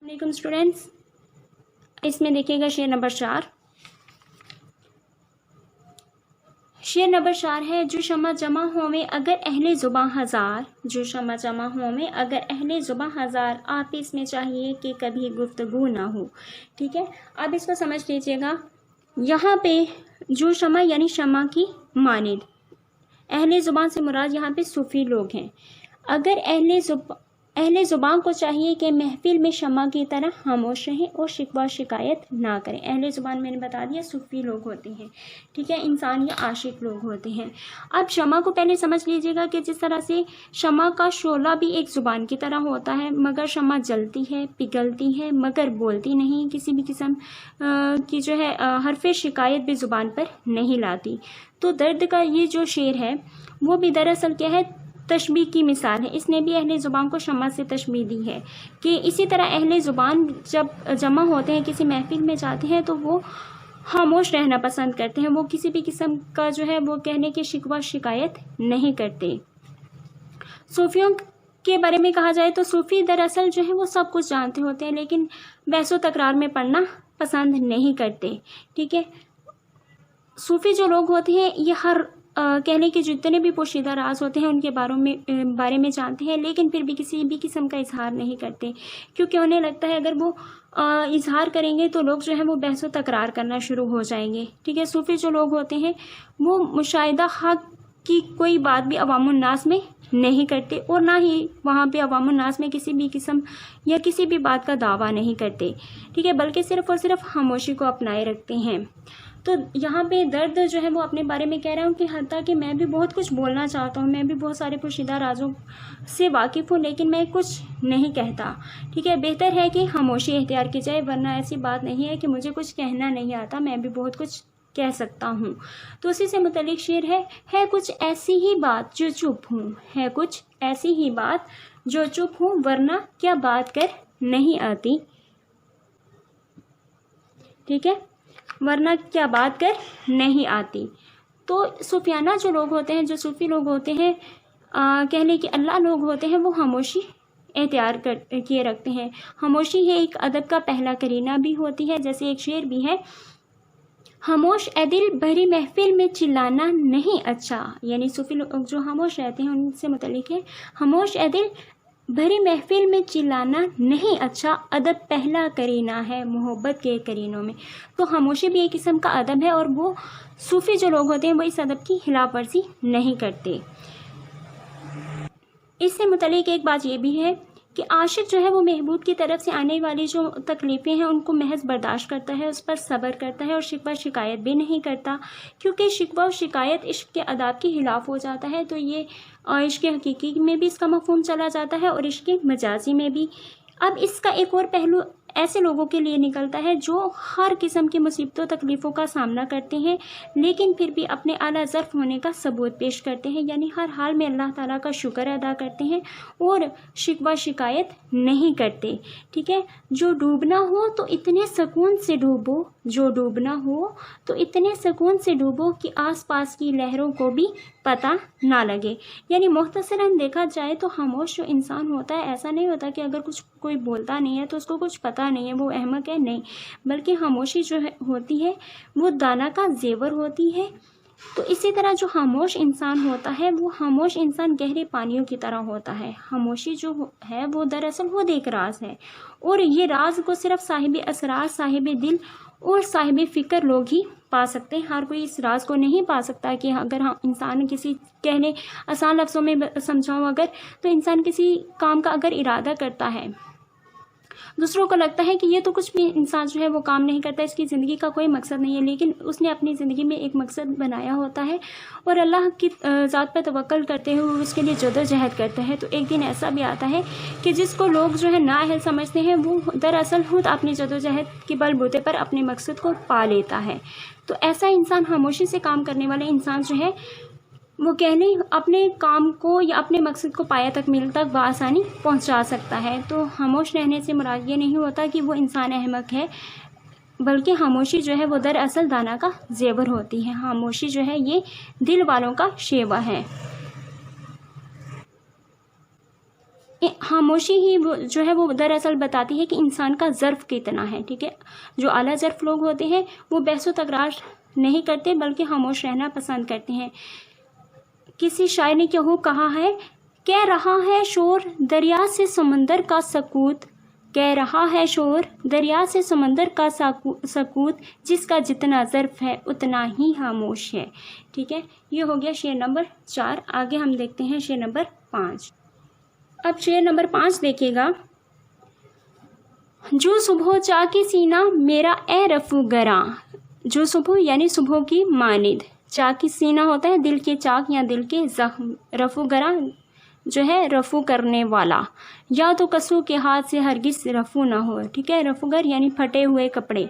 वालेकुम स्टूडेंट्स, इसमें देखिएगा शेर नंबर 4। शेर नंबर 4 है, जो शमा जमा हो में अगर अहले ज़ुबां हज़ार, जो शमा जमा हो में अगर अहले ज़ुबां हज़ार, आप इसमें चाहिए कि कभी गुफ्तगू ना हो। ठीक है, अब इसको समझ लीजिएगा। यहाँ पे जो शमा यानी शमा की मानिद, अहले ज़ुबान से मुराद यहाँ पे सूफ़ी लोग हैं। अगर अहले ज़ुबान को चाहिए कि महफिल में शमा की तरह खामोश रहें और शिकवा शिकायत ना करें। अहले ज़ुबान मैंने बता दिया सूफ़ी लोग होते हैं, ठीक है, इंसान या आशिक लोग होते हैं। अब शमा को पहले समझ लीजिएगा कि जिस तरह से शमा का शोला भी एक ज़ुबान की तरह होता है, मगर शमा जलती है, पिघलती है, मगर बोलती नहीं, किसी भी किस्म की जो है हरफ शिकायत भी ज़ुबान पर नहीं लाती। तो दर्द का ये जो शेर है वो भी दरअसल क्या है, तशबीह की मिसाल है। इसने भी अहले ज़ुबान को शमा से तशबीह दी है कि इसी तरह अहले ज़ुबान जब जमा होते हैं, किसी महफिल में जाते हैं, तो वो खामोश रहना पसंद करते हैं। वो किसी भी किस्म का जो है वो कहने की शिकवा शिकायत नहीं करते। सूफियों के बारे में कहा जाए तो सूफ़ी दरअसल जो है वो सब कुछ जानते होते हैं, लेकिन बहसो तकरार में पढ़ना पसंद नहीं करते। ठीक है, सूफ़ी जो लोग होते हैं ये हर कहने के जितने भी पोशीदा राज होते हैं उनके बारे में जानते हैं, लेकिन फिर भी किसी भी किस्म का इजहार नहीं करते, क्योंकि उन्हें लगता है अगर वो इजहार करेंगे तो लोग जो है वो बहस व तकरार करना शुरू हो जाएंगे। ठीक है, सूफ़ी जो लोग होते हैं वो मुशाहिदा हक़ की कोई बात भी अवामुन्नास में नहीं करते, और ना ही वहाँ पे अवामुन्नास में किसी भी किस्म या किसी भी बात का दावा नहीं करते। ठीक है, बल्कि सिर्फ़ और सिर्फ खामोशी को अपनाए रखते हैं। तो यहाँ पे दर्द जो है वो अपने बारे में कह रहा हूँ कि हत्ता कि मैं भी बहुत कुछ बोलना चाहता हूँ, मैं भी बहुत सारे पोशीदा राजों से वाकिफ़ हूँ, लेकिन मैं कुछ नहीं कहता। ठीक है, बेहतर है कि खामोशी इख्तियार की जाए, वरना ऐसी बात नहीं है कि मुझे कुछ कहना नहीं आता, मैं भी बहुत कुछ कह सकता हूँ। तो उसी से मुतल्लिक शेर है कुछ ऐसी ही बात जो चुप हूँ, है कुछ ऐसी ही बात जो चुप हूँ, वरना क्या बात कर नहीं आती। ठीक है, वरना क्या बात कर नहीं आती। तो सूफियाना जो लोग होते हैं, जो सूफ़ी लोग होते हैं, कहने कि अल्लाह लोग होते हैं, वो खामोशी एहतियार किए रखते हैं। खामोशी है एक अदब का पहला करीना भी होती है। जैसे एक शेर भी है, खामोश ए दिल भरी महफिल में चिल्लाना नहीं अच्छा, यानी सूफ़ी लोग जो खामोश रहते हैं उनसे मुतल्लिक है, खामोश ए दिल भरी महफिल में चिल्लाना नहीं अच्छा, अदब पहला करीना है मोहब्बत के करीनों में। तो खामोशी भी एक किस्म का अदब है, और वो सूफ़ी जो लोग होते हैं वो इस अदब की खिलाफ वर्जी नहीं करते। इससे मुतल्लिक एक बात ये भी है कि आशिक जो है वो महबूब की तरफ से आने वाली जो तकलीफ़ें हैं उनको महज बर्दाश्त करता है, उस पर सब्र करता है, और शिकवा शिकायत भी नहीं करता, क्योंकि शिकवा और शिकायत इश्क के अदाब के खिलाफ हो जाता है। तो ये इश्क हकीकी में भी इसका मफ़हूम चला जाता है और इश्क मजाजी में भी। अब इसका एक और पहलू ऐसे लोगों के लिए निकलता है जो हर किस्म की मुसीबतों तकलीफ़ों का सामना करते हैं, लेकिन फिर भी अपने आला ज़र्फ़ होने का सबूत पेश करते हैं, यानी हर हाल में अल्लाह ताला का शुक्र अदा करते हैं और शिकवा शिकायत नहीं करते। ठीक है, जो डूबना हो तो इतने सुकून से डूबो, जो डूबना हो तो इतने सुकून से डूबो कि आसपास की लहरों को भी पता ना लगे। यानी मुख्तसरन देखा जाए तो खामोश जो इंसान होता है, ऐसा नहीं होता कि अगर कोई बोलता नहीं है तो उसको कुछ पता नहीं है, वो अहमक है, नहीं, बल्कि खामोशी जो होती है वो दाना का जेवर होती है। तो इसी तरह जो खामोश इंसान होता है, वो खामोश इंसान गहरे पानियों की तरह होता है। खामोशी जो है वो दरअसल खुद एक राज है, और ये राज को सिर्फ साहिब असरार, साहिब दिल और साहिब फ़िक्र लोग ही पा सकते हैं। हर कोई इस राज को नहीं पा सकता कि अगर हम इंसान किसी कहने आसान लफ्ज़ों में समझाऊँ अगर, तो इंसान किसी काम का अगर इरादा करता है, दूसरों को लगता है कि ये तो कुछ भी इंसान जो है वो काम नहीं करता, इसकी ज़िंदगी का कोई मकसद नहीं है, लेकिन उसने अपनी ज़िंदगी में एक मकसद बनाया होता है और अल्लाह की ज़ात पर तवक्कल करते हुए उसके लिए जदोजहद करता है। तो एक दिन ऐसा भी आता है कि जिसको लोग जो है नाअहल समझते हैं, वो दरअसल खुद अपनी जदोजहद के बलबूते पर अपने मकसद को पा लेता है। तो ऐसा इंसान, खामोशी से काम करने वाले इंसान जो है वो कहने अपने काम को या अपने मकसद को पाया तकमील तक बआसानी पहुंचा सकता है। तो खामोश रहने से मुराद ये नहीं होता कि वो इंसान अहमक है, बल्कि खामोशी जो है वो दरअसल दाना का जेवर होती है। खामोशी जो है ये दिल वालों का शेवा है। خاموشی ہی جو ہے وہ دراصل بتاتی ہے کہ انسان کا ظرف کتنا ہے، ٹھیک ہے. جو اعلیٰ ظرف لوگ ہوتے ہیں وہ بحث و تکرار نہیں کرتے بلکہ خاموش رہنا پسند کرتے ہیں. کسی شاعر نے کہا ہے، کہہ رہا ہے شور دریا سے سمندر کا سکوت، کہہ رہا ہے شور دریا سے سمندر کا سکوت، جس کا جتنا ظرف ہے اتنا ہی خاموش ہے. ٹھیک ہے، یہ ہو گیا شعر نمبر 4. آگے ہم دیکھتے ہیں شعر نمبر 5. اب شعر نمبر 5 دیکھیے گا. جو صبح چاک سینہ میرا اے رفو گراں، جو صبح یعنی صبح کی مانند، چاک سینہ ہوتا ہے دل کے چاک یا دل کے زخم، رفو گراں جو ہے رفو کرنے والا، یا تو کسو کے ہاتھ سے ہرگز رفو نہ ہو. ٹھیک ہے، رفو گر یعنی پھٹے ہوئے کپڑے.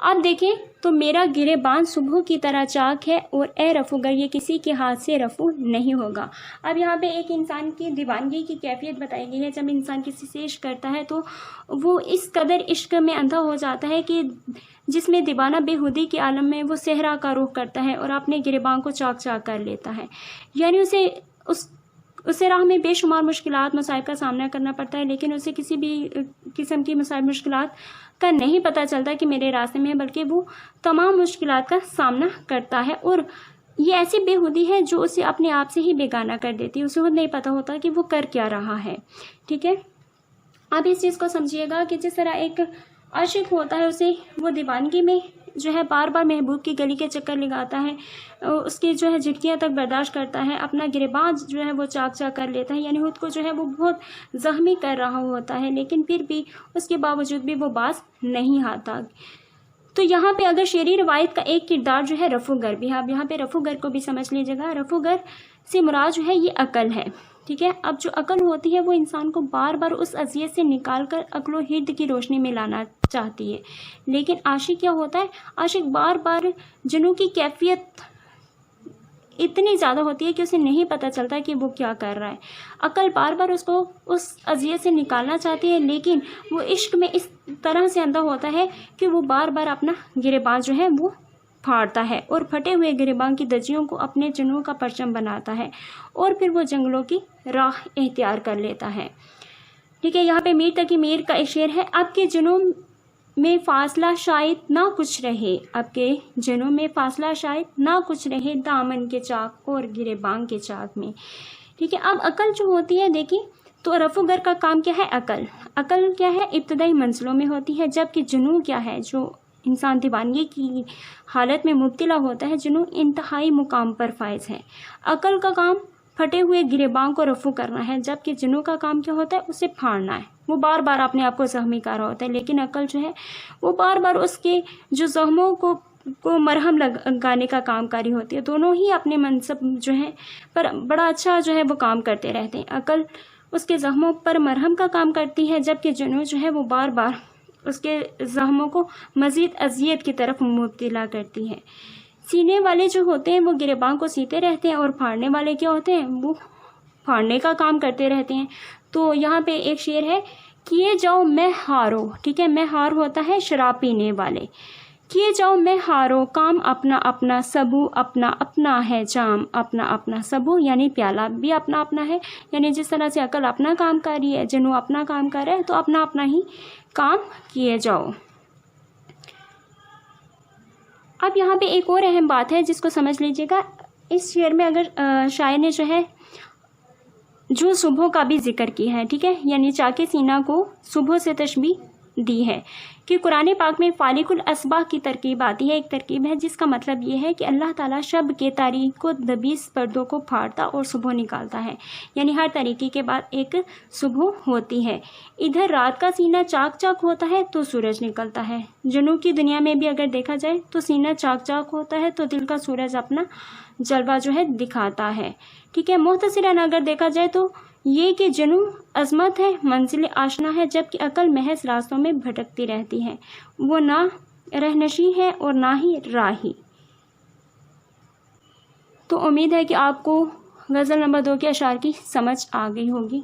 اب دیکھیں تو میرا گریباں صبح کی طرح چاک ہے اور اے رفو گر یہ کسی کے ہاتھ سے رفو نہیں ہوگا. اب یہاں پہ ایک انسان کی دیوانگی کی کیفیت بتائی گئی ہے. جب انسان کسی سے عشق کرتا ہے تو وہ اس قدر عشق میں اندھا ہو جاتا ہے کہ جس میں دیوانہ بے خودی کے عالم میں وہ صحرا کا رخ کرتا ہے اور اپنے گریباں کو چاک چاک کر لیتا ہے. یعنی اسے راہ میں بے شمار مشکلات مصائب کا سامنا کرنا پڑتا ہے، لیکن اسے کسی بھی قسم کی مصائب مشکلات کا نہیں پتہ چلتا کہ میرے راستے میں ہے، بلکہ وہ تمام مشکلات کا سامنا کرتا ہے. اور یہ ایسی بے خودی ہے جو اسے اپنے آپ سے ہی بیگانہ کر دیتی ہے. اسے خود نہیں پتہ ہوتا کہ وہ کر کیا رہا ہے. ٹھیک ہے، اب اس چیز کو سمجھیے گا کہ جس طرح ایک عاشق ہوتا ہے اسے وہ دیوانگی میں جو ہے بار بار محبوب کی گلی کے چکر لگاتا ہے، اس کی جو ہے جھٹکیاں تک برداشت کرتا ہے، اپنا گریباں جو ہے وہ چاک چاک کر لیتا ہے، یعنی خود کو جو ہے وہ بہت زخمی کر رہا ہوتا ہے، لیکن پھر بھی اس کے باوجود بھی وہ باز نہیں آتا. تو یہاں پہ اگر شعری روایت کا ایک کردار جو ہے رفو گر بھی ہے. اب یہاں پہ رفو گر کو بھی سمجھ لیجیے گا. رفو گر سے مراد جو ہے یہ عقل ہے. ٹھیک ہے، اب جو عقل ہوتی ہے وہ انسان کو بار بار اس اذیت سے نکال کر عقل و ہرد کی روشنی میں لانا چاہتی ہے، لیکن عاشق کیا ہوتا ہے، عاشق بار بار جنوں کی کیفیت اتنی زیادہ ہوتی ہے کہ اسے نہیں پتہ چلتا کہ وہ کیا کر رہا ہے. عقل بار بار اس کو اس اذیت سے نکالنا چاہتی ہے، لیکن وہ عشق میں اس طرح سے اندھا ہوتا ہے کہ وہ بار بار اپنا گریباں جو ہے وہ پھاڑتا ہے اور پھٹے ہوئے گریباں کی دجیوں کو اپنے جنوں کا پرچم بناتا ہے اور پھر وہ جنگلوں کی راہ اختیار کر لیتا ہے. ٹھیک ہے، یہاں پہ میر تقی میر کا ایک شعر ہے. اب کے جنوں میں فاصلہ شاید نہ کچھ رہے، اب کے جنوں میں فاصلہ شاید نہ کچھ رہے، دامن کے چاک اور گریباں کے چاک میں. ٹھیک ہے، اب عقل جو ہوتی ہے دیکھیں تو رفو گر کا کام کیا ہے، عقل کیا ہے ابتدائی منزلوں میں ہوتی ہے، جبکہ جنوں کیا ہے، جو انسان دیوانگی کی حالت میں مبتلا ہوتا ہے، جنوں انتہائی مقام پر فائز ہے. عقل کا کام پھٹے ہوئے گریباں کو رفو کرنا ہے، جبکہ جنوں کا کام کیا ہوتا ہے، اسے پھاڑنا ہے. وہ بار بار اپنے آپ کو زخمی کر رہا ہوتا ہے، لیکن عقل جو ہے وہ بار بار اس کے جو زخموں کو مرہم لگانے کا کام کاری ہوتی ہے. دونوں ہی اپنے منصب جو ہے پر بڑا اچھا جو ہے وہ کام کرتے رہتے ہیں. عقل اس کے زخموں پر مرہم کا کام کرتی ہے، جبکہ جنوں جو ہے وہ بار بار اس کے زخموں کو مزید اذیت کی طرف مبتلا کرتی ہے. سینے والے جو ہوتے ہیں وہ گریباں کو سیتے رہتے ہیں اور پھاڑنے والے کیا ہوتے ہیں، وہ پھاڑنے کا کام کرتے رہتے ہیں. تو یہاں پہ ایک شعر ہے، کیے جاؤ میں ہارو. ٹھیک ہے، میں ہار ہوتا ہے شراب پینے والے. کیے جاؤ میں ہارو، کام اپنا اپنا، سبو اپنا اپنا ہے، جام اپنا اپنا. سبو یعنی پیالہ بھی اپنا اپنا ہے، یعنی جس طرح سے عقل اپنا کام کر رہی ہے، جنوں اپنا کام کر رہا ہے، تو اپنا اپنا ہی کام کیے جاؤ. اب یہاں پہ ایک اور اہم بات ہے جس کو سمجھ لیجیے گا. اس شعر میں اگر شاعر نے جو ہے جو صبح کا بھی ذکر کی ہے، ٹھیک ہے، یعنی چاک سینہ کو صبح سے تشبیہ دی ہے کہ قرآن پاک میں فالق الاصباح کی ترکیب آتی ہے. ایک ترکیب ہے جس کا مطلب یہ ہے کہ اللہ تعالیٰ شب کے تاریک و دبیس پردوں کو پھاڑتا اور صبح نکالتا ہے، یعنی ہر طریقے کے بعد ایک صبح ہوتی ہے. ادھر رات کا سینہ چاک چاک ہوتا ہے تو سورج نکلتا ہے. جنوں کی دنیا میں بھی اگر دیکھا جائے تو سینہ چاک چاک ہوتا ہے تو دل کا سورج اپنا جلوہ جو ہے دکھاتا ہے. ٹھیک ہے، مختصراً اگر دیکھا جائے تو یہ کہ جنوں عظمت ہے، منزل آشنا ہے، جبکہ عقل محض راستوں میں بھٹکتی رہتی ہے. وہ نہ رہنشی ہے اور نہ ہی راہی. تو امید ہے کہ آپ کو غزل نمبر 2 کے اشعار کی سمجھ آ گئی ہوگی.